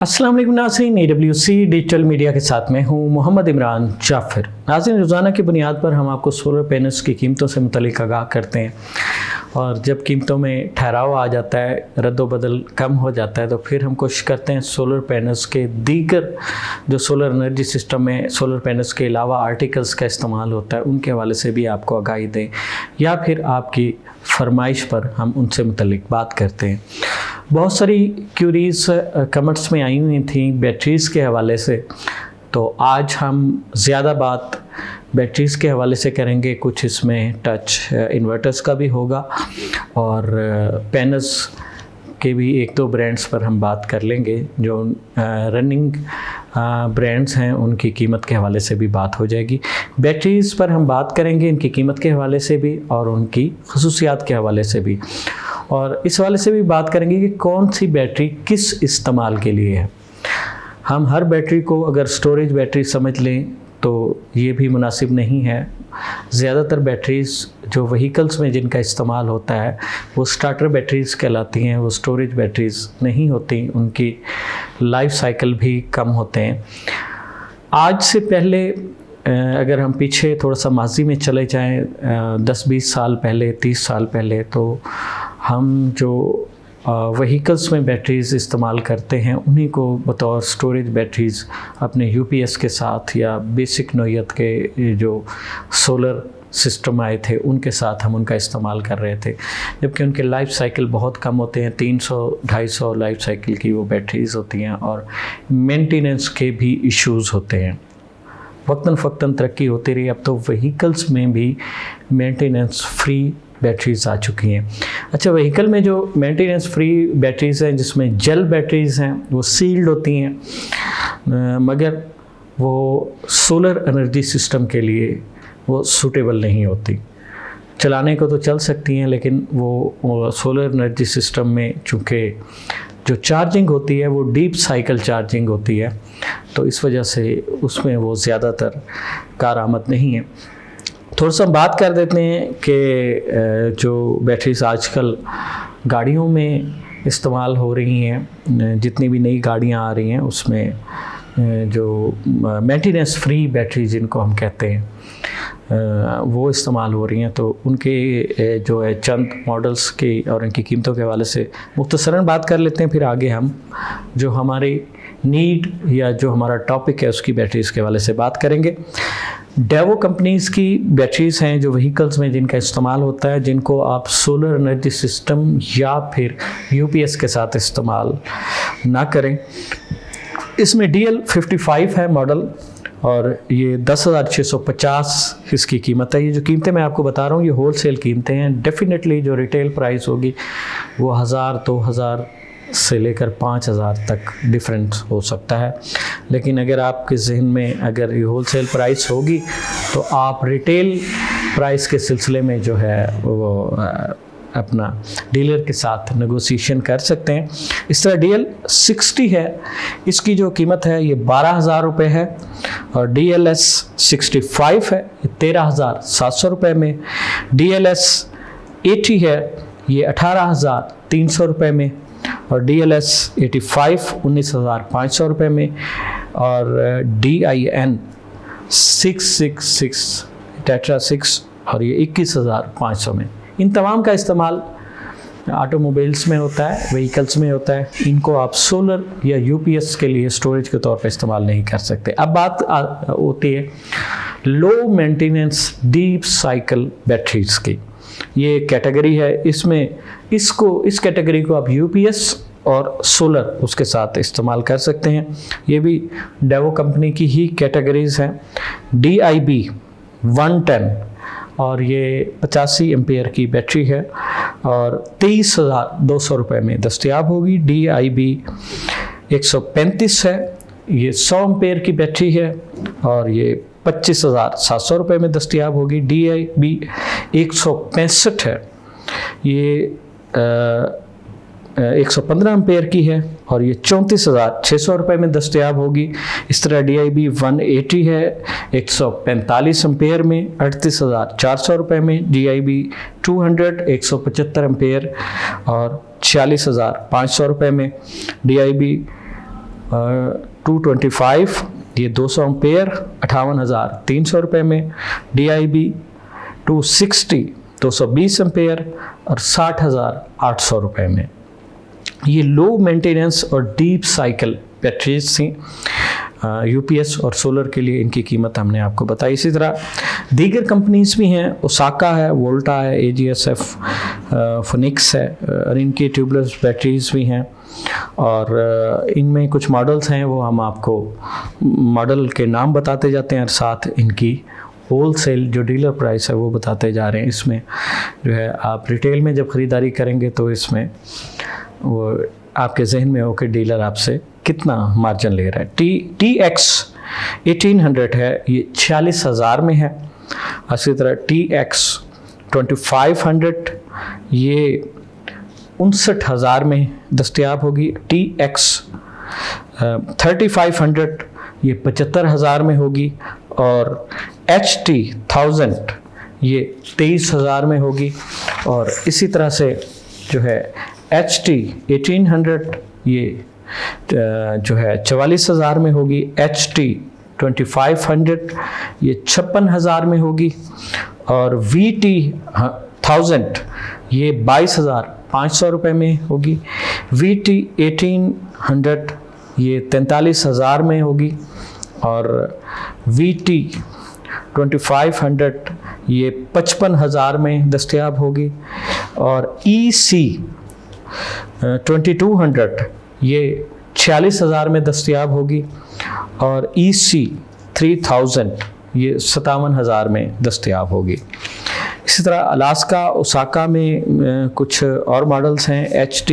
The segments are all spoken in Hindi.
अस्सलाम वालेकुम नाज़रीन, AWC डिजिटल मीडिया के साथ में हूँ मोहम्मद इमरान जाफ़िर। नाज़रीन, रोज़ाना की बुनियाद पर हम आपको सोलर पैनल्स की कीमतों से मुतल्लिक़ आगाह करते हैं और जब कीमतों में ठहराव आ जाता है, रद्द-बदल कम हो जाता है, तो फिर हम कोशिश करते हैं सोलर पैनल्स के दीगर जो सोलर एनर्जी सिस्टम में सोलर पैनल्स के अलावा आर्टिकल्स का इस्तेमाल होता है उनके हवाले से भी आपको आगाही दें या फिर आपकी फरमाइश पर हम उनसे मुतल्लिक़ बात करते हैं। बहुत सारी क्यूरीज कमेंट्स में आई हुई थी बैटरीज़ के हवाले से, तो आज हम ज़्यादा बात बैटरीज़ के हवाले से करेंगे। कुछ इसमें टच इन्वर्टर्स का भी होगा और पैनल्स के भी एक दो ब्रांड्स पर हम बात कर लेंगे। जो रनिंग ब्रांड्स हैं उनकी कीमत के हवाले से भी बात हो जाएगी। बैटरीज़ पर हम बात करेंगे, इनकी कीमत के हवाले से भी और उनकी खसूसियात के हवाले से भी, और इस हवाले से भी बात करेंगे कि कौन सी बैटरी किस इस्तेमाल के लिए है। हम हर बैटरी को अगर स्टोरेज बैटरी समझ लें तो ये भी मुनासिब नहीं है। ज़्यादातर बैटरीज़ जो व्हीकल्स में जिनका इस्तेमाल होता है वो स्टार्टर बैटरीज़ कहलाती हैं, वो स्टोरेज बैटरीज़ नहीं होती, उनकी लाइफ साइकिल भी कम होते हैं। आज से पहले अगर हम पीछे थोड़ा सा माजी में चले जाएं 10-20 साल पहले, 30 साल पहले, तो हम जो व्हीकल्स में बैटरीज़ इस्तेमाल करते हैं उन्हीं को बतौर स्टोरेज बैटरीज़ अपने यूपीएस के साथ या बेसिक नौइयत के जो सोलर सिस्टम आए थे उनके साथ हम उनका इस्तेमाल कर रहे थे, जबकि उनके लाइफ साइकिल बहुत कम होते हैं। 300-250 लाइफ साइकिल की वो बैटरीज़ होती हैं और मेंटेनेंस के भी इश्यूज़ होते हैं। वक्तन फ़क्तन तरक्की होती रही, अब तो व्हीकल्स में भी मेंटेनेंस फ्री बैटरीज़ आ चुकी हैं। अच्छा, व्हीकल में जो मेंटेनेंस फ्री बैटरीज़ हैं जिसमें जेल बैटरीज़ हैं वो सील्ड होती हैं, मगर वो सोलर एनर्जी सिस्टम के लिए वो सूटेबल नहीं होती। चलाने को तो चल सकती हैं लेकिन वो सोलर एनर्जी सिस्टम में चूँकि जो चार्जिंग होती है वो डीप साइकिल चार्जिंग होती है, तो इस वजह से उसमें वो ज़्यादातर कारआमद नहीं है। थोड़ा सा बात कर देते हैं कि जो बैटरीज आजकल गाड़ियों में इस्तेमाल हो रही हैं, जितनी भी नई गाड़ियां आ रही हैं उसमें जो मेंटेनेंस फ्री बैटरी जिनको हम कहते हैं वो इस्तेमाल हो रही हैं, तो उनके जो है चंद मॉडल्स की और उनकी कीमतों के हवाले से मुख्तसरन बात कर लेते हैं। फिर आगे हम जो हमारी नीड या जो हमारा टॉपिक है उसकी बैटरीज़ के हवाले से बात करेंगे। डेवो कंपनीज़ की बैटरीज़ हैं जो व्हीकल्स में जिनका इस्तेमाल होता है, जिनको आप सोलर एनर्जी सिस्टम या फिर यूपीएस के साथ इस्तेमाल ना करें। इसमें DL55 है मॉडल और ये 10,650 इसकी कीमत है। ये जो कीमतें मैं आपको बता रहा हूँ ये होल सेल कीमतें हैं। डेफिनेटली जो रिटेल प्राइस होगी वो 1000-2000 से लेकर 5000 तक डिफरेंस हो सकता है, लेकिन अगर आपके जहन में अगर ये होल सेल प्राइस होगी तो आप रिटेल प्राइस के सिलसिले में जो है वो अपना डीलर के साथ नेगोशिएशन कर सकते हैं। इस तरह DL60 है, इसकी जो कीमत है ये 12,000 रुपये है, और DLS65 है ये 13,700 रुपये में। DLS80 है ये 18,300 रुपये में, और DLS85 19,500 रुपये में, और DIN 666 टेट्रा 6 और ये 21,500 में। इन तमाम का इस्तेमाल ऑटोमोबाइल्स में होता है, व्हीकल्स में होता है। इनको आप सोलर या यूपीएस के लिए स्टोरेज के तौर पर इस्तेमाल नहीं कर सकते। अब बात होती है low maintenance deep cycle batteries की। ये कैटेगरी है, इसमें इस कैटेगरी को आप यूपीएस और सोलर उसके साथ इस्तेमाल कर सकते हैं। ये भी डेवो कंपनी की ही कैटेगरीज हैं। DIB 110 और ये 85 एम्पेयर की बैटरी है और 23,200 रुपये में दस्तयाब होगी। DIB 135 है, ये 100 एम्पेयर की बैटरी है और ये 25,700 रुपये में दस्तयाब होगी। DIB 165 है, ये 115 एम्पेयर की है और ये 34,600 रुपये में दस्तयाब होगी। इस तरह DIB 180 है 145 एम्पेयर में 38,400 रुपये में। DIB 200 175 एम्पेयर और 46,500 रुपये में। DIB 225 ये 200 एम्पेयर 58,300 रुपये में। DIB 260 220 एम्पेयर और 60,800 रुपये में। ये लो मेंटेनेंस और डीप साइकिल बैटरीज थी। UPS और सोलर के लिए इनकी कीमत हमने आपको बताई। इसी तरह दीगर कंपनीज भी हैं, ओसाका है, वोल्टा है, AGSF, फिनिक्स है, और इनकी ट्यूबलेस बैटरीज भी हैं। और इनमें कुछ मॉडल्स हैं, वो हम आपको मॉडल के नाम बताते जाते हैं और साथ इनकी होलसेल जो डीलर प्राइस है वो बताते जा रहे हैं। इसमें जो है आप रिटेल में जब ख़रीदारी करेंगे तो इसमें वो आपके जहन में हो कि डीलर आपसे कितना मार्जिन ले रहा है। TX 1800 है, ये 46,000 में है। इसी तरह TX 2500 ये 59,000 में दस्तयाब होगी। TX 3500 ये 75,000 में होगी। और HT 1000 ये 23,000 में होगी। और इसी तरह से जो है HT 1800 ये जो है 44,000 में होगी। HT 2500 ये 56,000 में होगी। और VT 1000 ये 22,500 रुपये में होगी। VT 1800 ये 43,000 में होगी। और VT 2500 ये 55,000 में दस्तयाब होगी। और EC 2200 ये 46,000 में दस्तयाब होगी। और EC 3000 ये 57,000 में दस्तयाब होगी। इसी तरह अलास्का ओसाका में कुछ और मॉडल्स हैं। HT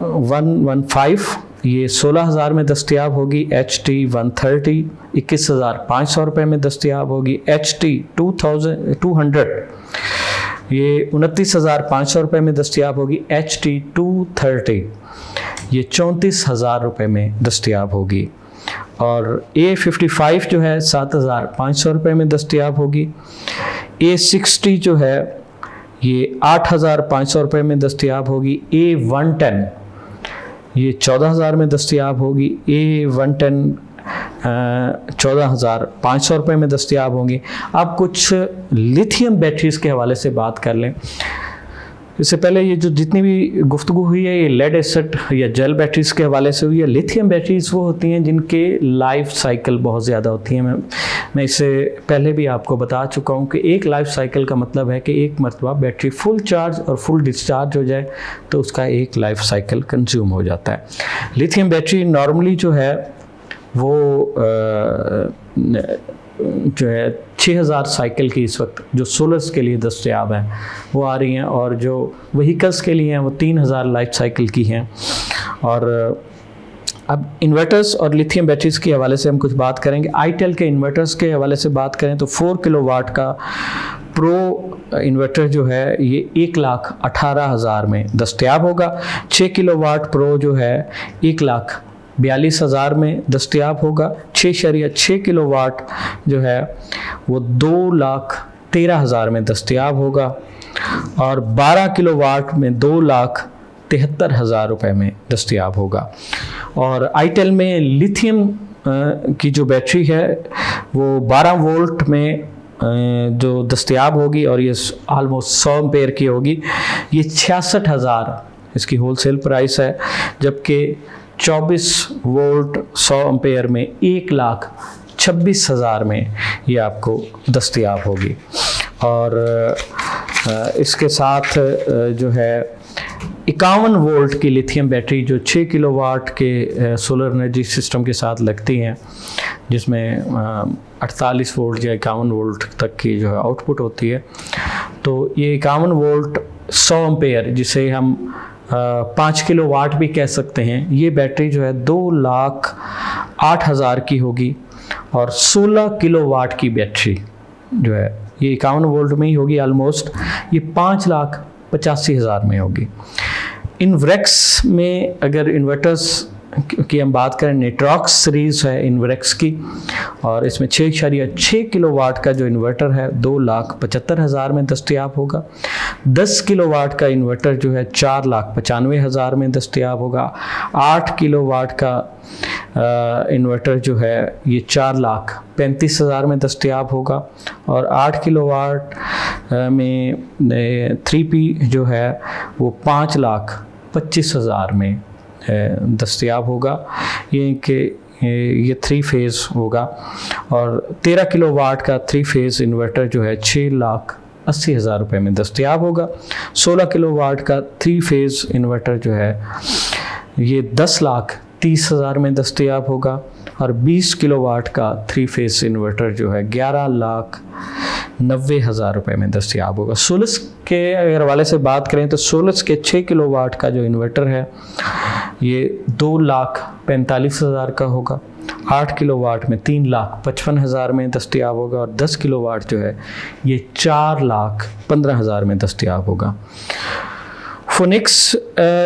115 ये 16,000 में दस्तयाब होगी। HT 130 21,500 रुपये में दस्तयाब होगी। HT 200 ये 29,500 रुपये में दस्तयाब होगी। HT 230 ये 34,000 रुपये में दस्तयाब होगी। और A55 जो है 7,500 रुपये में दस्तयाब होगी। A60 जो है ये 8,500 रुपये में दस्तयाब होगी। A110 ये 14,000 में दस्तयाब होगी। A110 14,500 रुपये में दस्तयाब होंगी। आप कुछ लिथियम बैटरीज़ के हवाले से बात कर लें। इससे पहले ये जो जितनी भी गुफ्तगू हुई है ये लेड एसिड या जेल बैटरीज़ के हवाले से हुई है। लिथियम बैटरीज़ वो होती हैं जिनके लाइफ साइकिल बहुत ज़्यादा होती हैं। मैं इससे पहले भी आपको बता चुका हूँ कि एक लाइफ साइकिल का मतलब है कि एक मरतबा बैटरी फुल चार्ज और फुल डिस्चार्ज हो जाए तो उसका एक लाइफ साइकिल कंज्यूम हो जाता है। लिथियम बैटरी नॉर्मली जो है वो जो है 6,000 साइकिल की इस वक्त जो सोलर्स के लिए दस्तयाब हैं वो आ रही हैं। और जो व्हीकल्स के लिए हैं वो 3,000 लाइफ साइकिल की हैं। और अब इन्वर्टर्स और लिथियम बैटरीज़ के हवाले से हम कुछ बात करेंगे। आईटेल के इन्वर्टर्स के हवाले से बात करें तो 4 किलोवाट का प्रो इन्वर्टर जो है ये 1,18,000 में दस्तयाब होगा। 6 किलोवाट प्रो जो है 1,42,000 में दस्तयाब होगा। 6.6 किलोवाट जो है वो 2,13,000 में दस्तयाब होगा। और 12 किलोवाट में 2,73,000 रुपये में दस्तयाब होगा। और आईटेल में लिथियम की जो बैटरी है वो 12 वोल्ट में जो दस्तयाब होगी और ये आलमोस्ट 100 एम्पेयर की होगी। ये 66,000 इसकी होलसेल प्राइस है। जबकि 24 वोल्ट 100 एम्पेयर में 1,26,000 में ये आपको दस्तयाब होगी। और इसके साथ जो है 51 वोल्ट की लिथियम बैटरी जो 6 किलोवाट के सोलर एनर्जी सिस्टम के साथ लगती हैं, जिसमें 48 वोल्ट या 51 वोल्ट तक की जो है आउटपुट होती है। तो ये 51 वोल्ट 100 एम्पेयर जिसे हम 5 किलोवाट भी कह सकते हैं, ये बैटरी जो है 2,08,000 की होगी। और 16 किलोवाट की बैटरी जो है ये 51 वोल्ट में ही होगी ऑलमोस्ट, ये 5,85,000 में होगी। इनवर्क्स में अगर इन्वर्टर्स की हम बात करें, नेट्रॉक्स सीरीज़ है इन्वर्क्स की, और इसमें 6.6 किलोवाट का जो इन्वर्टर है 2,75,000 में दस्तयाब होगा। 10 किलोवाट का इन्वर्टर जो है 4,95,000 में दस्तयाब होगा। 8 किलोवाट का इन्वर्टर जो है ये 4,35,000 में दस्तयाब होगा, और 8 किलोवाट में 3P जो है वो 5,25,000 में दस्तयाब होगा। ये 3 फेज़ होगा। और 13 किलोवाट का 3 फेज़ इन्वर्टर जो है 6,80,000 रुपये में दस्तयाब होगा। 16 किलोवाट का 3 फेज़ इन्वर्टर जो है ये 10,30,000 में दस्तयाब होगा, और 20 किलोवाट का 3 फेज़ इन्वर्टर जो है 11,90,000 रुपये में दस्तयाब होगा। सोलस के अगर हवाले से बात करें तो सोलस के 6 किलोवाट का जो इन्वर्टर है ये 2,45,000 का होगा। 8 किलोवाट में 3,55,000 में दस्तयाब होगा, और 10 किलोवाट जो है ये 4,15,000 में दस्तयाब होगा। फोनिक्स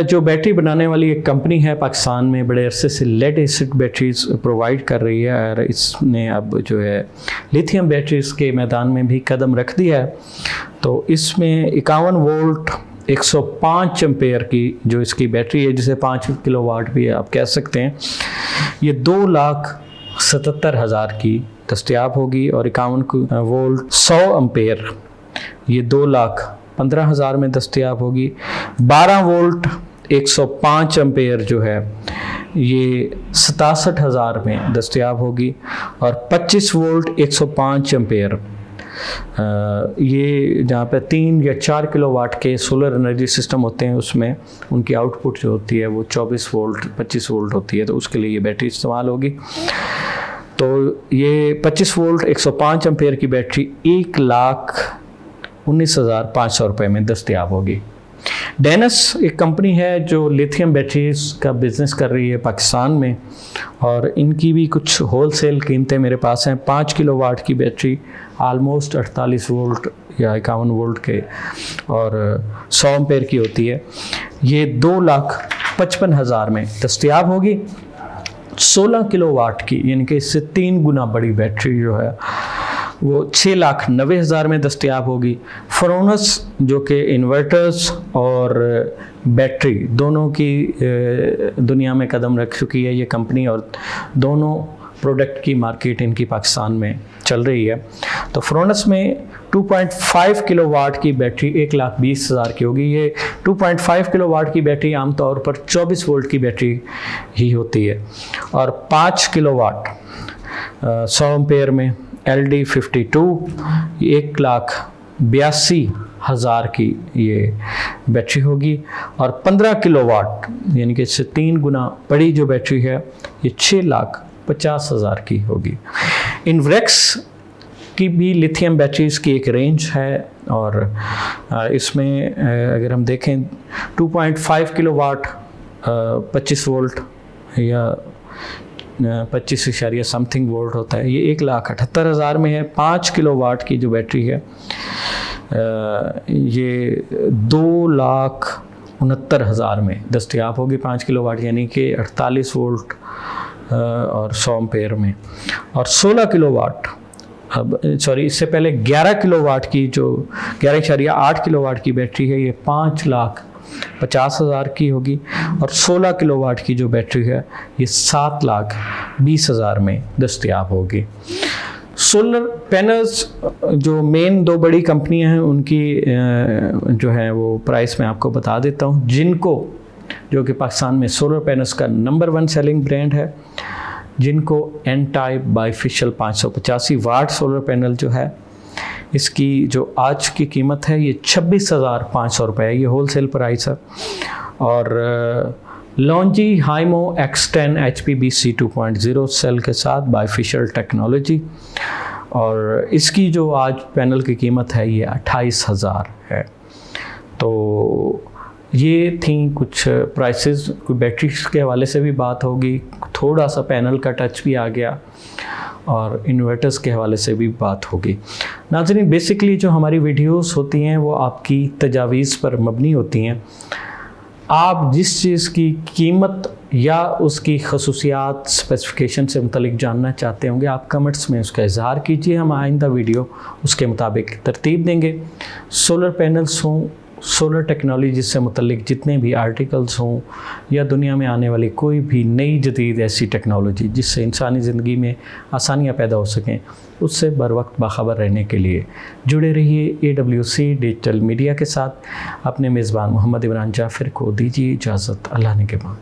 जो बैटरी बनाने वाली एक कंपनी है पाकिस्तान में, बड़े अरसे से लेड एसिड बैटरीज प्रोवाइड कर रही है, और इसने अब जो है लिथियम बैटरीज के मैदान में भी कदम रख दिया है। तो इसमें 51 वोल्ट 105 एम्पेयर की जो इसकी बैटरी है, जिसे 5 किलोवाट भी आप कह सकते हैं, ये 2,77,000 की दस्तयाब होगी। और 51 वोल्ट 100 एम्पेयर ये 2,15,000 में दस्तयाब होगी। 12 वोल्ट 105 एम्पेयर जो है ये 67,000 में दस्तयाब होगी, और 25 वोल्ट 105 एम्पेयर ये जहाँ पे 3 या 4 किलोवाट के सोलर एनर्जी सिस्टम होते हैं, उसमें उनकी आउटपुट जो होती है वो 24 वोल्ट 25 वोल्ट होती है, तो उसके लिए ये बैटरी इस्तेमाल होगी। तो ये 25 वोल्ट 105 एम्पेयर की बैटरी 1,19,500 रुपये में दस्तयाब होगी। डेनस एक कंपनी है जो लिथियम बैटरीज का बिज़नेस कर रही है पाकिस्तान में, और इनकी भी कुछ होलसेल कीमतें मेरे पास हैं। 5 किलोवाट की बैटरी आलमोस्ट 48 वोल्ट या 51 वोल्ट के और 100 एम्पेयर की होती है, ये 2,55,000 में दस्तयाब होगी। 16 किलोवाट की यानी कि इससे 3 गुना बड़ी बैटरी जो है वो 6,90,000 में दस्तयाब होगी। फ्रोनस जो कि इन्वर्टर्स और बैटरी दोनों की दुनिया में कदम रख चुकी है ये कंपनी, और दोनों प्रोडक्ट की मार्केट इनकी पाकिस्तान में चल रही है। तो फ्रोनस में 2.5 किलोवाट की बैटरी 1,20,000 की होगी। ये 2.5 किलोवाट की बैटरी आमतौर पर 24 वोल्ट की बैटरी ही होती है, और 5 किलोवाट 100 एम्पेयर में LD52 1,82,000 की ये बैटरी होगी, और 15 किलोवाट यानी कि इससे 3 गुना बड़ी जो बैटरी है ये 6,50,000 की होगी। इन्वर्क्स की भी लिथियम बैटरीज़ की एक रेंज है, और इसमें अगर हम देखें 2.5 किलोवाट 25 वोल्ट या 25 समथिंग वोल्ट होता है, ये 1,78,000 में है। 5 किलोवाट की जो बैटरी है ये 2,69,000 में दस्तयाब होगी। 5 किलोवाट यानी कि 48 वोल्ट और 100 एम्पेयर में। और 16 किलोवाट इससे पहले 11 किलोवाट की जो 11.8 किलोवाट की बैटरी है ये 5,50,000 की होगी, और 16 किलोवाट की जो बैटरी है ये 7,20,000 में दस्तयाब होगी। सोलर पैनल्स जो मेन 2 बड़ी कंपनियां हैं उनकी जो है वो प्राइस मैं आपको बता देता हूं, जिनको जो कि पाकिस्तान में सोलर पैनल्स का नंबर 1 सेलिंग ब्रांड है, जिनको N type bifacial 585 watt solar panel जो है इसकी जो आज की कीमत है ये 26,500 रुपये है, ये होलसेल प्राइस है। और लॉन्जी हाइमो X10 HPBC 2.0 सेल के साथ बाइफिशियल टेक्नोलॉजी, और इसकी जो आज पैनल की कीमत है ये 28,000 है। तो ये थी कुछ प्राइसेस। कोई बैटरीज के हवाले से भी बात होगी, थोड़ा सा पैनल का टच भी आ गया, और इन्वर्टर्स के हवाले से भी बात होगी। नाज़रीन, बेसिकली जो हमारी वीडियोस होती हैं वो आपकी तजावीज़ पर मबनी होती हैं। आप जिस चीज़ की कीमत या उसकी खसूसियात स्पेसिफिकेशन से मुतलिक जानना चाहते होंगे, आप कमेंट्स में उसका इजहार कीजिए। हम आइंदा वीडियो उसके मुताबिक तरतीब देंगे। सोलर पैनल्स हों, सोलर टेक्नोलॉजी से मुतल्लिक जितने भी आर्टिकल्स हों, या दुनिया में आने वाली कोई भी नई जदीद ऐसी टेक्नोलॉजी जिससे इंसानी ज़िंदगी में आसानियाँ पैदा हो सकें, उससे बर वक्त बाखबर रहने के लिए जुड़े रहिए AWC डिजिटल मीडिया के साथ। अपने मेज़बान मोहम्मद इमरान जाफ़िर को दीजिए इजाज़त। अल्लाह ने के बाद।